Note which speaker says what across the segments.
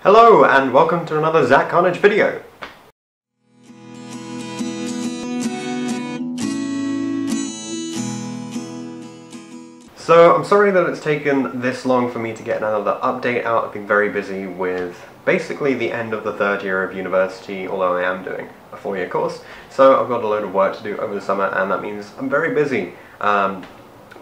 Speaker 1: Hello and welcome to another Zach Carnage video. So I'm sorry that it's taken this long for me to get another update out. I've been very busy with basically the end of the third year of university, although I am doing a 4-year course. So I've got a load of work to do over the summer and that means I'm very busy.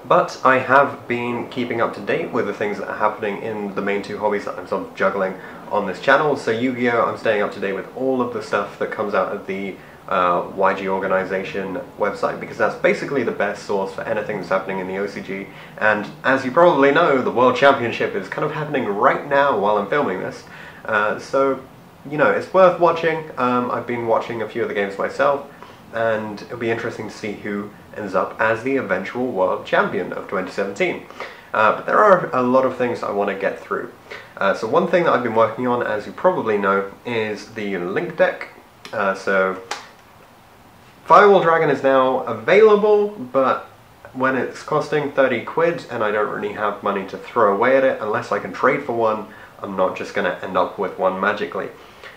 Speaker 1: But I have been keeping up to date with the things that are happening in the main two hobbies that I'm sort of juggling on this channel. So YGO, I'm staying up to date with all of the stuff that comes out of the YGO organization website, because that's basically the best source for anything that's happening in the OCG. And as you probably know, the World Championship is kind of happening right now while I'm filming this. So, you know, it's worth watching. I've been watching a few of the games myself, and it'll be interesting to see who ends up as the eventual world champion of 2017. But there are a lot of things I want to get through. So one thing that I've been working on, as you probably know, is the Link deck. So Firewall Dragon is now available, but when it's costing 30 quid and I don't really have money to throw away at it, unless I can trade for one, I'm not just going to end up with one magically.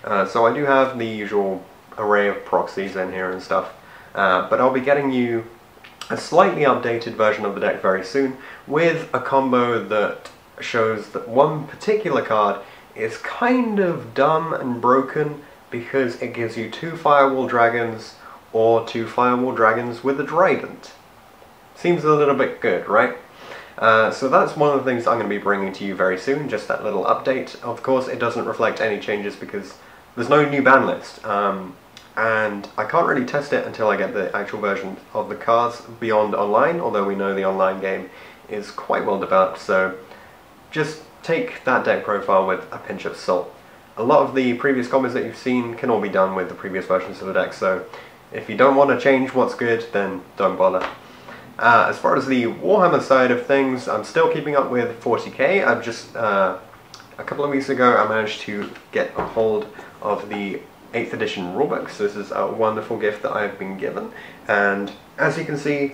Speaker 1: So I do have the usual array of proxies in here and stuff, but I'll be getting you a slightly updated version of the deck very soon, with a combo that shows that one particular card is kind of dumb and broken because it gives you 2 Firewall Dragons or 2 Firewall Dragons with a Trident. Seems a little bit good, right? So that's one of the things I'm going to be bringing to you very soon, just that little update. Of course, it doesn't reflect any changes because there's no new ban list. And I can't really test it until I get the actual version of the cards beyond online, although we know the online game is quite well developed, so just take that deck profile with a pinch of salt. A lot of the previous combos that you've seen can all be done with the previous versions of the deck, so if you don't want to change what's good, then don't bother. As far as the Warhammer side of things, I'm still keeping up with 40k. I've just, a couple of weeks ago, I managed to get a hold of the 8th edition rulebook, so this is a wonderful gift that I've been given, and as you can see,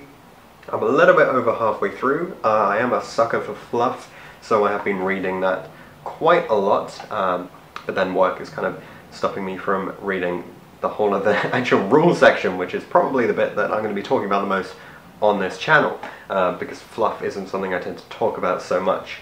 Speaker 1: I'm a little bit over halfway through. I am a sucker for fluff, so I have been reading that quite a lot, but then work is kind of stopping me from reading the whole of the actual rule section, which is probably the bit that I'm going to be talking about the most on this channel, because fluff isn't something I tend to talk about so much.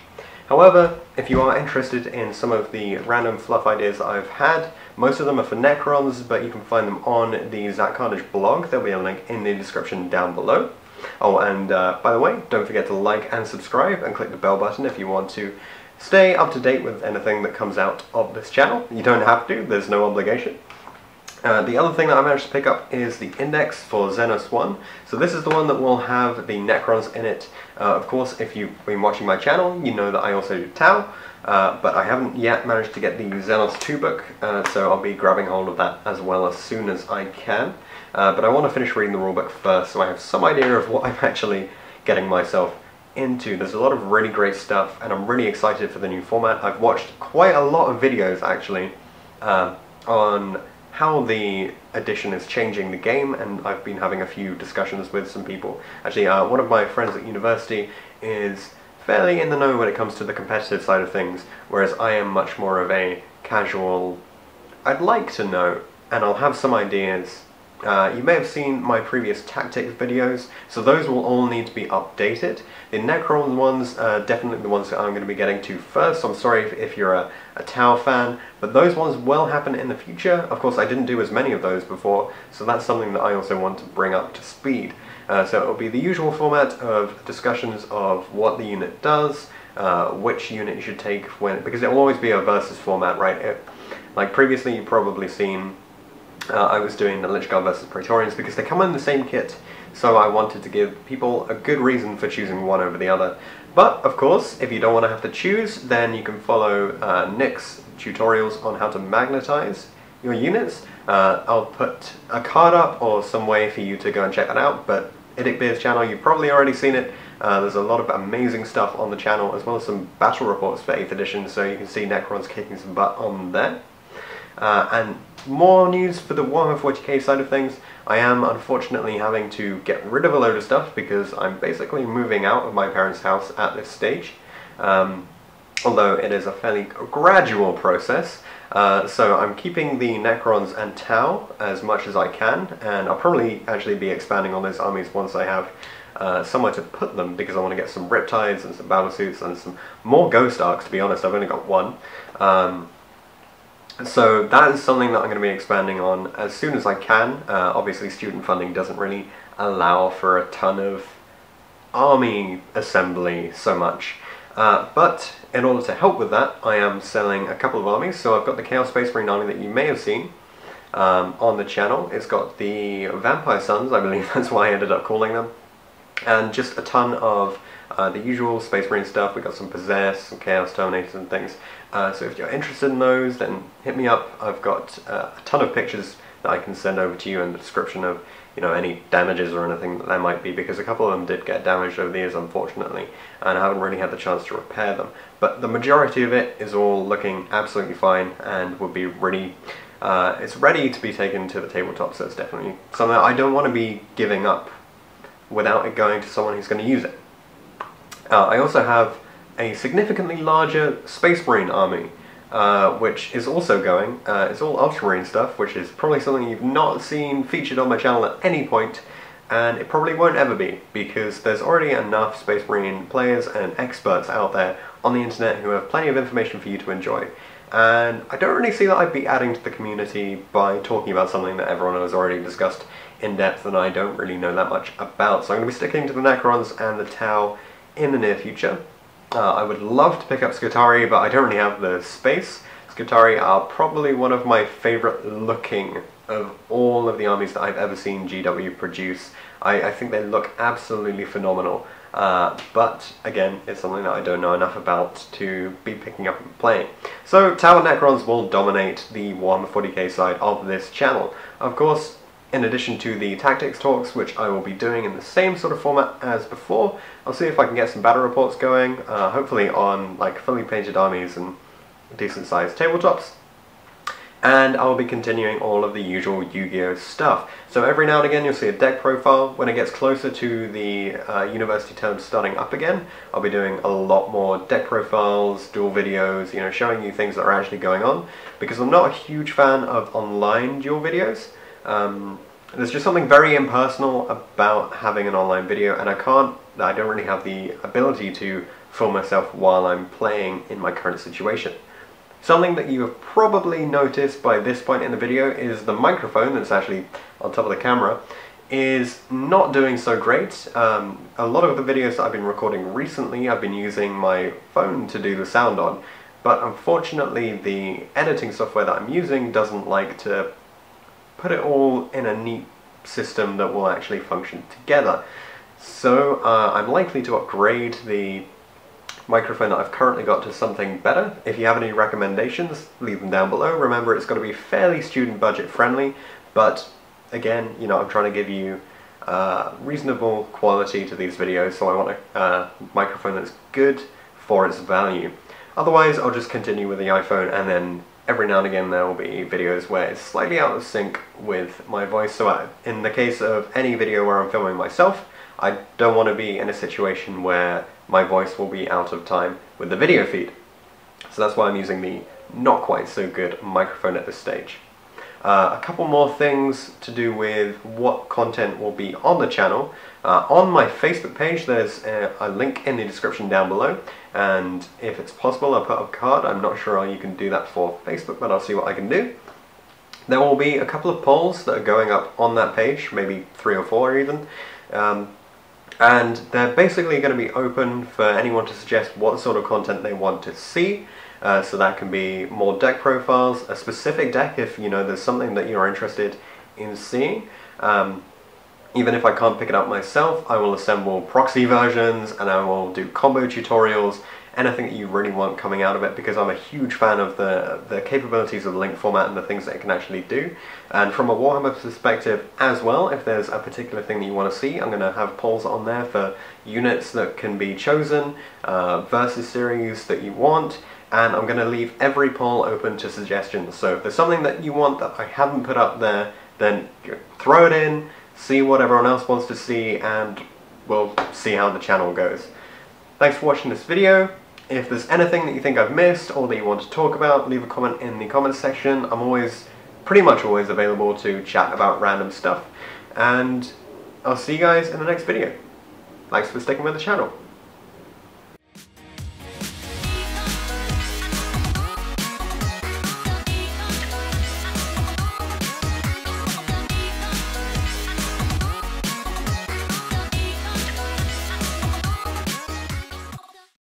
Speaker 1: However, if you are interested in some of the random fluff ideas that I've had, most of them are for Necrons, but you can find them on the Zach Carnage blog. There'll be a link in the description down below. Oh, and by the way, don't forget to like and subscribe and click the bell button if you want to stay up to date with anything that comes out of this channel. You don't have to, there's no obligation. The other thing that I managed to pick up is the index for Xenos 1. So this is the one that will have the Necrons in it. Of course, if you've been watching my channel, you know that I also do Tau, but I haven't yet managed to get the Xenos 2 book, so I'll be grabbing hold of that as well as soon as I can. But I want to finish reading the rulebook first, so I have some idea of what I'm actually getting myself into. There's a lot of really great stuff, and I'm really excited for the new format. I've watched quite a lot of videos, actually, on how the edition is changing the game, and I've been having a few discussions with some people. Actually, one of my friends at university is fairly in the know when it comes to the competitive side of things, whereas I am much more of a casual, I'd like to know, and I'll have some ideas. You may have seen my previous tactics videos, so those will all need to be updated. The Necron ones are definitely the ones that I'm going to be getting to first, so I'm sorry if you're a Tau fan, but those ones will happen in the future. Of course, I didn't do as many of those before, so that's something that I also want to bring up to speed. So it'll be the usual format of discussions of what the unit does, which unit you should take when, because it will always be a versus format, right? Like previously you've probably seen I was doing the Lich Guard versus Praetorians because they come in the same kit, so I wanted to give people a good reason for choosing one over the other. But of course, if you don't want to have to choose, then you can follow Nick's tutorials on how to magnetize your units. I'll put a card up or some way for you to go and check that out, but Idicbeard's channel, you've probably already seen it. There's a lot of amazing stuff on the channel, as well as some battle reports for 8th edition, so you can see Necrons kicking some butt on there. And more news for the Warhammer 40k side of things. I am unfortunately having to get rid of a load of stuff because I'm basically moving out of my parents' house at this stage. although it is a fairly gradual process. So I'm keeping the Necrons and Tau as much as I can, and I'll probably actually be expanding on those armies once I have somewhere to put them, because I want to get some Riptides and some Battlesuits and some more Ghost Arcs, to be honest. I've only got one. So that is something that I'm going to be expanding on as soon as I can. Obviously student funding doesn't really allow for a ton of army assembly so much. But in order to help with that, I am selling a couple of armies. So I've got the Chaos Space Marine army that you may have seen on the channel. It's got the Vampire Sons, I believe that's why I ended up calling them, and just a ton of the usual Space Marine stuff. We've got some Possess, some Chaos Terminators and things. So if you're interested in those, then hit me up. I've got a ton of pictures that I can send over to you in the description of, you know, any damages or anything that there might be, because a couple of them did get damaged over the years, unfortunately, and I haven't really had the chance to repair them. But the majority of it is all looking absolutely fine and would be really, it's ready to be taken to the tabletop, so it's definitely something that I don't want to be giving up without it going to someone who's going to use it. I also have a significantly larger Space Marine army, which is also going. It's all Ultramarine stuff, which is probably something you've not seen featured on my channel at any point, and it probably won't ever be, because there's already enough Space Marine players and experts out there on the internet who have plenty of information for you to enjoy. And I don't really see that I'd be adding to the community by talking about something that everyone has already discussed in depth and I don't really know that much about. So I'm going to be sticking to the Necrons and the Tau in the near future. I would love to pick up Skitarii, but I don't really have the space. Skitarii are probably one of my favourite looking of all of the armies that I've ever seen GW produce. I think they look absolutely phenomenal, but again, it's something that I don't know enough about to be picking up and playing. So Tau and Necrons will dominate the 140k side of this channel. Of course, in addition to the tactics talks, which I will be doing in the same sort of format as before, I'll see if I can get some battle reports going, hopefully on like fully painted armies and decent sized tabletops. And I'll be continuing all of the usual Yu-Gi-Oh stuff. So every now and again you'll see a deck profile. When it gets closer to the university term starting up again, I'll be doing a lot more deck profiles, duel videos, you know, showing you things that are actually going on, because I'm not a huge fan of online duel videos. There's just something very impersonal about having an online video, and I don't really have the ability to film myself while I'm playing in my current situation. Something that you have probably noticed by this point in the video is the microphone that's actually on top of the camera is not doing so great. A lot of the videos that I've been recording recently, I've been using my phone to do the sound on, but unfortunately the editing software that I'm using doesn't like to put it all in a neat system that will actually function together. So I'm likely to upgrade the microphone that I've currently got to something better. If you have any recommendations, leave them down below. Remember, it's got to be fairly student budget friendly, but again, you know, I'm trying to give you reasonable quality to these videos, so I want a microphone that's good for its value. Otherwise, I'll just continue with the iPhone, and then every now and again there will be videos where it's slightly out of sync with my voice. So in the case of any video where I'm filming myself, I don't want to be in a situation where my voice will be out of time with the video feed. So that's why I'm using the not quite so good microphone at this stage. A couple more things to do with what content will be on the channel. On my Facebook page there's a link in the description down below, and if it's possible I'll put up a card. I'm not sure how you can do that for Facebook, but I'll see what I can do. There will be a couple of polls that are going up on that page, maybe 3 or 4 even. And they're basically going to be open for anyone to suggest what sort of content they want to see. So that can be more deck profiles, a specific deck if you know there's something that you're interested in seeing. Even if I can't pick it up myself, I will assemble proxy versions and I will do combo tutorials, anything that you really want coming out of it, because I'm a huge fan of the capabilities of the link format and the things that it can actually do. And from a Warhammer perspective as well, if there's a particular thing that you want to see, I'm going to have polls on there for units that can be chosen, versus series that you want, and I'm going to leave every poll open to suggestions. So if there's something that you want that I haven't put up there, then throw it in, see what everyone else wants to see, and we'll see how the channel goes. Thanks for watching this video. If there's anything that you think I've missed or that you want to talk about, leave a comment in the comments section. I'm pretty much always available to chat about random stuff. And I'll see you guys in the next video. Thanks for sticking with the channel.